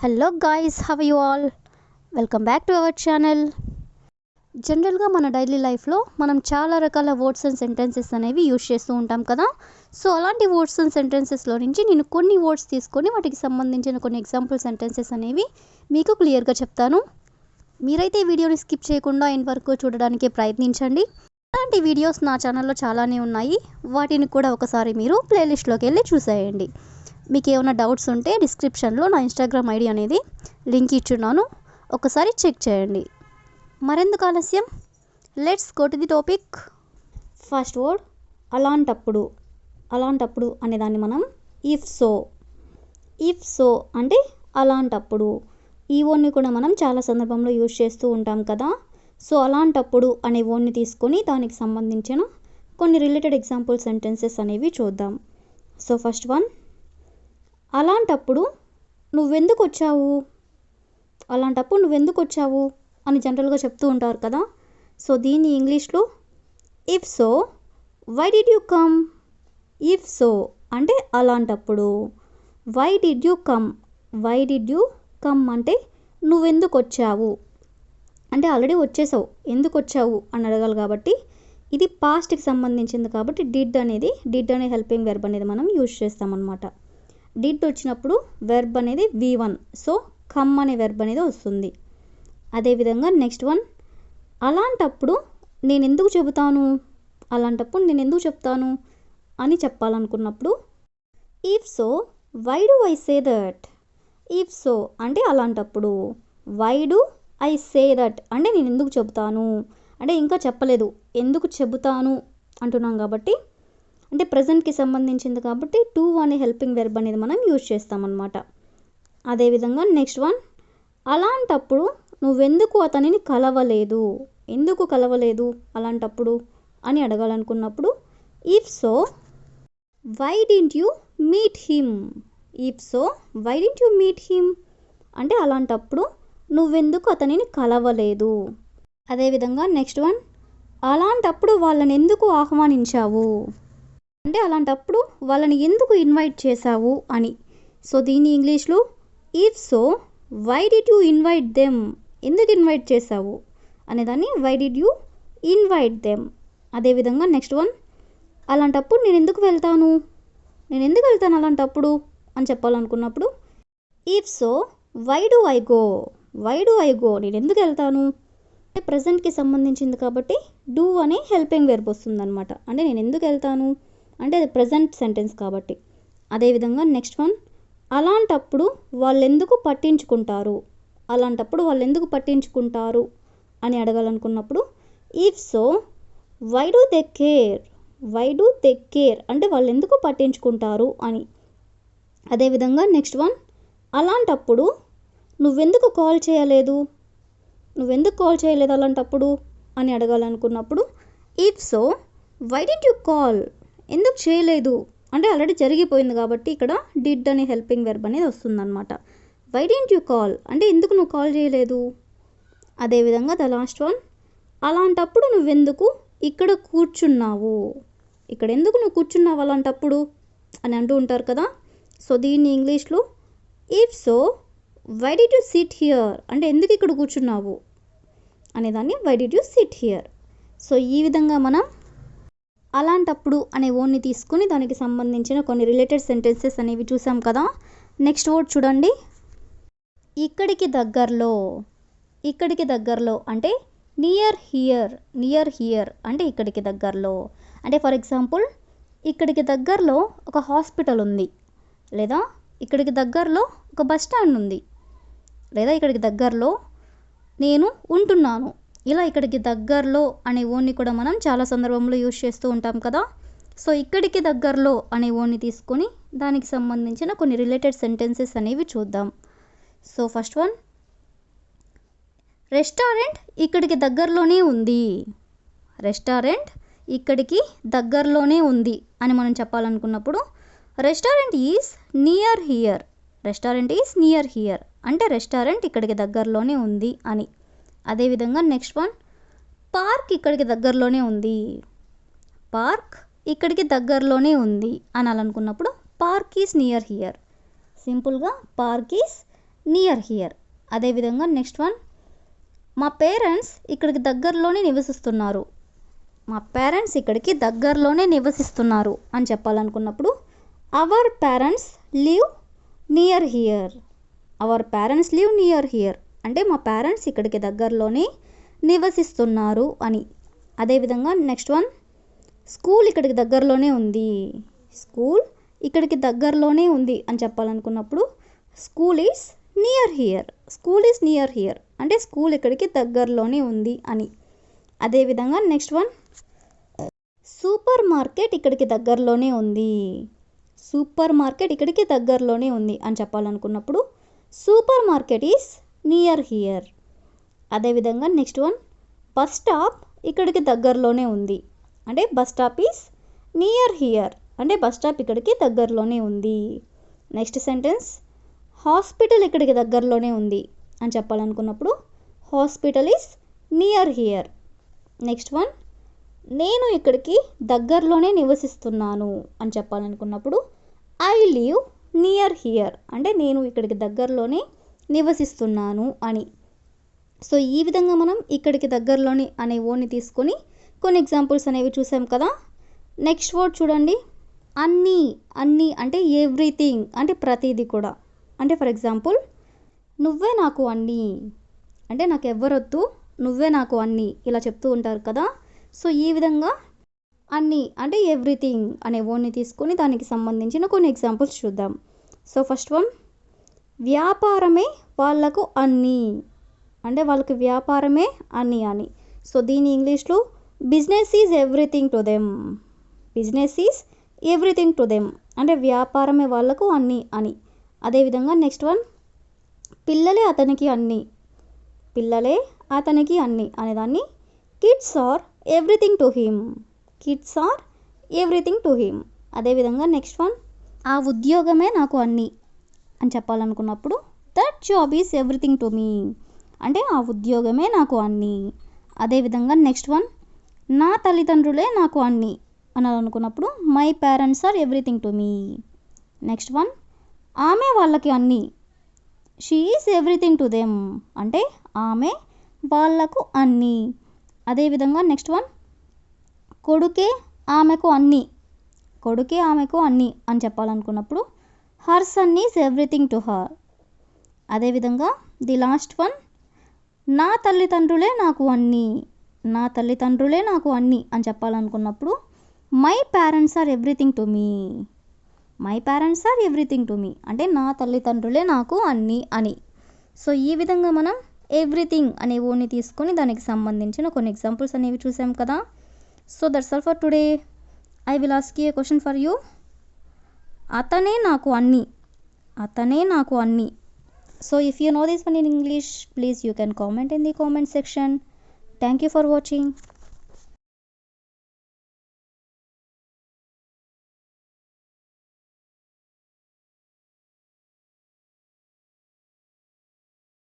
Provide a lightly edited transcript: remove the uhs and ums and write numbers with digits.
Hello guys, have you all? Welcome back to our channel. జనరల్గా మన daily లైఫ్లో మనం చాలా రకాల వర్డ్స్ అండ్ సెంటెన్సెస్ అనేవి యూజ్ చేస్తూ ఉంటాం కదా. సో అలాంటి వర్డ్స్ అండ్ సెంటెన్సెస్లో నుంచి నేను కొన్ని వర్డ్స్ తీసుకొని వాటికి సంబంధించిన కొన్ని ఎగ్జాంపుల్ సెంటెన్సెస్ అనేవి మీకు క్లియర్గా చెప్తాను. మీరైతే ఈ వీడియోని స్కిప్ చేయకుండా ఎండ్ వరకు చూడడానికి ప్రయత్నించండి. అలాంటి వీడియోస్ నా ఛానల్లో చాలానే ఉన్నాయి, వాటిని కూడా ఒకసారి మీరు ప్లేలిస్ట్లోకి వెళ్ళి చూసేయండి. మీకు ఏమైనా డౌట్స్ ఉంటే డిస్క్రిప్షన్లో నా ఇన్స్టాగ్రామ్ ఐడి అనేది లింక్ ఇచ్చున్నాను, ఒకసారి చెక్ చేయండి. మరెందుకు ఆలస్యం, let's go to the topic. First word అలాంటప్పుడు. అలాంటప్పుడు అనేదాన్ని మనం ఇఫ్ సో అంటే అలాంటప్పుడు. ఈ వర్డ్ని కూడా మనం చాలా సందర్భంలో యూజ్ చేస్తూ ఉంటాం కదా. సో అలాంటప్పుడు అనే వర్డ్ని తీసుకొని దానికి సంబంధించిన కొన్ని రిలేటెడ్ ఎగ్జాంపుల్ సెంటెన్సెస్ అనేవి చూద్దాం. సో ఫస్ట్ వన్, అలాంటప్పుడు నువ్వెందుకు వచ్చావు. అలాంటప్పుడు నువ్వెందుకు వచ్చావు అని జనరల్గా చెప్తూ ఉంటారు కదా. సో దీన్ని ఇంగ్లీష్లో if so why did you come. If so అంటే అలాంటప్పుడు. Why did you come. Why did you come అంటే నువ్వెందుకు వచ్చావు అంటే ఆల్రెడీ వచ్చేసావు, ఎందుకు వచ్చావు అని అడగాలి. కాబట్టి ఇది పాస్ట్కి సంబంధించింది కాబట్టి డిడ్ అనే హెల్పింగ్ వెర్బ్ అనేది మనం యూజ్ చేస్తామన్నమాట. డిడ్ వచ్చినప్పుడు వెర్బ్ అనేది V1, సో కమ్ అనే వెర్బ్ అనేది వస్తుంది. అదేవిధంగా నెక్స్ట్ వన్, అలాంటప్పుడు నేను ఎందుకు చెబుతాను. అలాంటప్పుడు నేను ఎందుకు చెప్తాను అని చెప్పాలనుకున్నప్పుడు if so why do I say that. If so అంటే అలాంటప్పుడు, why do I say that అంటే నేను ఎందుకు చెబుతాను అంటే ఇంకా చెప్పలేదు, ఎందుకు చెబుతాను అంటున్నాం కాబట్టి అంటే ప్రజెంట్కి సంబంధించింది కాబట్టి టు అనే హెల్పింగ్ వెర్బ్ అనేది మనం యూజ్ చేస్తామన్నమాట. అదేవిధంగా నెక్స్ట్ వన్, అలాంటప్పుడు నువ్వెందుకు అతనిని కలవలేదు. ఎందుకు కలవలేదు అలాంటప్పుడు అని అడగాలనుకున్నప్పుడు if so why didn't you meet him. If so why didn't you meet him అంటే అలాంటప్పుడు నువ్వెందుకు అతనిని కలవలేదు. అదేవిధంగా నెక్స్ట్ వన్, అలాంటప్పుడు వాళ్ళని ఎందుకు ఆహ్వానించావు అంటే అలాంటప్పుడు వాళ్ళని ఎందుకు ఇన్వైట్ చేశావు అని. సో దీన్ని ఇంగ్లీష్లో if so why did you invite them. ఎందుకు ఇన్వైట్ చేశావు అనేదాన్ని why did you invite them. అదేవిధంగా నెక్స్ట్ వన్, అలాంటప్పుడు నేను ఎందుకు వెళ్తాను అలాంటప్పుడు అని చెప్పాలనుకున్నప్పుడు if so why do I go. Why do I go నేను ఎందుకు వెళ్తాను అంటే ప్రజెంట్కి సంబంధించింది కాబట్టి డూ అనే హెల్పింగ్ వెర్బ్ వస్తుందన్నమాట. అంటే నేను ఎందుకు వెళ్తాను అంటే అది ప్రజెంట్ సెంటెన్స్ కాబట్టి. అదేవిధంగా నెక్స్ట్ వన్, అలాంటప్పుడు వాళ్ళు ఎందుకు పట్టించుకుంటారు. అలాంటప్పుడు వాళ్ళు ఎందుకు పట్టించుకుంటారు అని అడగాలనుకున్నప్పుడు if so why do they care. Why do they care అంటే వాళ్ళు ఎందుకు పట్టించుకుంటారు అని. అదేవిధంగా నెక్స్ట్ వన్, అలాంటప్పుడు నువ్వెందుకు కాల్ చేయలేదు. నువ్వెందుకు కాల్ చేయలేదు అలాంటప్పుడు అని అడగాలనుకున్నప్పుడు if so why did you call. ఎందుకు చేయలేదు అంటే ఆల్రెడీ జరిగిపోయింది కాబట్టి ఇక్కడ డిడ్ అనే హెల్పింగ్ వెర్బ్ అనేది వస్తుందన్నమాట. వై డిడ్ యూ కాల్ అంటే ఎందుకు నువ్వు కాల్ చేయలేదు. అదేవిధంగా ద లాస్ట్ వన్, అలాంటప్పుడు నువ్వెందుకు ఇక్కడ కూర్చున్నావు. ఇక్కడ ఎందుకు నువ్వు కూర్చున్నావు అలాంటప్పుడు అని అంటూ ఉంటారు కదా. సో దీన్ని ఇంగ్లీష్లో if so why did you sit here అంటే ఎందుకు ఇక్కడ కూర్చున్నావు అనేదాన్ని why did you sit here. So ఈ విధంగా మనం అలాంటప్పుడు అనే వర్డ్ని తీసుకుని దానికి సంబంధించిన కొన్ని రిలేటెడ్ సెంటెన్సెస్ అనేవి చూసాం కదా. నెక్స్ట్ వర్డ్ చూడండి, ఇక్కడికి దగ్గరలో. ఇక్కడికి దగ్గరలో అంటే నియర్ హియర్ అంటే ఇక్కడికి దగ్గరలో. అంటే ఫర్ ఎగ్జాంపుల్ ఇక్కడికి దగ్గరలో ఒక హాస్పిటల్ ఉంది, లేదా ఇక్కడికి దగ్గరలో ఒక బస్ స్టాండ్ ఉంది, లేదా ఇక్కడికి దగ్గరలో నేను ఉంటున్నాను. ఇలా ఇక్కడికి దగ్గరలో అనే వర్డ్ని కూడా మనం చాలా సందర్భంలో యూజ్ చేస్తూ ఉంటాం కదా. సో ఇక్కడికి దగ్గరలో అనే వర్డ్ని తీసుకొని దానికి సంబంధించిన కొన్ని రిలేటెడ్ సెంటెన్సెస్ అనేవి చూద్దాం. సో ఫస్ట్ వన్, రెస్టారెంట్ ఇక్కడికి దగ్గరలోనే ఉంది. రెస్టారెంట్ ఇక్కడికి దగ్గరలోనే ఉంది అని మనం చెప్పాలనుకున్నప్పుడు restaurant is near here. Restaurant is near here అంటే రెస్టారెంట్ ఇక్కడికి దగ్గరలోనే ఉంది అని. అదేవిధంగా నెక్స్ట్ వన్, పార్క్ ఇక్కడికి దగ్గరలోనే ఉంది. పార్క్ ఇక్కడికి దగ్గరలోనే ఉంది అనాలనుకున్నప్పుడు పార్క్ ఈజ్ నియర్ హియర్. సింపుల్గా పార్క్ ఈజ్ నియర్ హియర్. అదేవిధంగా నెక్స్ట్ వన్, మా పేరెంట్స్ ఇక్కడికి దగ్గరలోనే నివసిస్తున్నారు. మా పేరెంట్స్ ఇక్కడికి దగ్గరలోనే నివసిస్తున్నారు అని చెప్పాలనుకున్నప్పుడు our parents live near here. Our parents live near here అంటే మా పేరెంట్స్ ఇక్కడికి దగ్గరలోనే నివసిస్తున్నారు అని. అదేవిధంగా నెక్స్ట్ వన్, స్కూల్ ఇక్కడికి దగ్గరలోనే ఉంది. స్కూల్ ఇక్కడికి దగ్గరలోనే ఉంది అని చెప్పాలనుకున్నప్పుడు school is near here. School is near here అంటే స్కూల్ ఇక్కడికి దగ్గరలోనే ఉంది అని. అదేవిధంగా నెక్స్ట్ వన్, సూపర్ మార్కెట్ ఇక్కడికి దగ్గరలోనే ఉంది. సూపర్ మార్కెట్ ఇక్కడికి దగ్గరలోనే ఉంది అని చెప్పాలనుకున్నప్పుడు supermarket is near here. అదేవిధంగా నెక్స్ట్ వన్, బస్ స్టాప్ ఇక్కడికి దగ్గరలోనే ఉంది అంటే bus stop is near here అంటే బస్ స్టాప్ ఇక్కడికి దగ్గరలోనే ఉంది. నెక్స్ట్ సెంటెన్స్, హాస్పిటల్ ఇక్కడికి దగ్గరలోనే ఉంది అని చెప్పాలనుకున్నప్పుడు hospital is near here. Next one, నేను ఇక్కడికి దగ్గరలోనే నివసిస్తున్నాను అని చెప్పాలనుకున్నప్పుడు ఐ లివ్ నియర్ హియర్ అంటే నేను ఇక్కడికి దగ్గరలోనే నివసిస్తున్నాను అని. సో ఈ విధంగా మనం ఇక్కడికి దగ్గరలోని అనే వర్డ్ని తీసుకొని కొన్ని ఎగ్జాంపుల్స్ అనేవి చూసాం కదా. నెక్స్ట్ వర్డ్ చూడండి, అన్నీ. అన్నీ అంటే ఎవ్రీథింగ్ అంటే ప్రతిదీ కూడా. అంటే ఫర్ ఎగ్జాంపుల్, నువ్వే నాకు అన్నీ అంటే నాకు ఎవ్వరొద్దు, నువ్వే నాకు అన్నీ ఇలా చెప్తూ ఉంటారు కదా. సో ఈ విధంగా అన్నీ అంటే ఎవ్రీథింగ్ అనే వర్డ్ని తీసుకొని దానికి సంబంధించిన కొన్ని ఎగ్జాంపుల్స్ చూద్దాం. సో ఫస్ట్ వన్, వ్యాపారమే వాళ్ళకు అన్నీ అంటే వాళ్ళకి వ్యాపారమే అన్నీ అని. సో దీని ఇంగ్లీష్లో business is everything to them. Business is everything to them అంటే వ్యాపారమే వాళ్ళకు అన్నీ అని. అదేవిధంగా నెక్స్ట్ వన్, పిల్లలే అతనికి అన్నీ. పిల్లలే అతనికి అన్నీ అనేదాన్ని kids are everything to him. Kids are everything to him. అదేవిధంగా నెక్స్ట్ వన్, ఆ ఉద్యోగమే నాకు అన్నీ అని చెప్పాలనుకున్నప్పుడు that job is everything to me అంటే ఆ ఉద్యోగమే నాకు అన్నీ. అదేవిధంగా నెక్స్ట్ వన్, నా తల్లిదండ్రులే నాకు అన్నీ అని అనుకున్నప్పుడు my parents are everything to me. Next one, ఆమె వాళ్ళకి అన్నీ. She is everything to them అంటే ఆమె వాళ్ళకు అన్నీ. అదేవిధంగా నెక్స్ట్ వన్, కొడుకే ఆమెకు అన్నీ. కొడుకే ఆమెకు అన్నీ అని చెప్పాలనుకున్నప్పుడు her son is everything to her. అదేవిధంగా ది లాస్ట్ వన్, నా తల్లిదండ్రులే నాకు అన్నీ. నా తల్లిదండ్రులే నాకు అన్నీ అని చెప్పాలనుకున్నప్పుడు my parents are everything to me. My parents are everything to me అంటే నా తల్లిదండ్రులే నాకు అన్నీ అని. సో ఈ విధంగా మనం ఎవ్రీథింగ్ అనే వర్డ్ని తీసుకొని దానికి సంబంధించిన కొన్ని ఎగ్జాంపుల్స్ అనేవి చూసాం కదా. So that's all for today. I will ask you A question for you. అతనే నాకు అన్నీ. అతనే నాకు అన్నీ. So if you know this one in English, please you can comment in the comment section. Thank you for watching.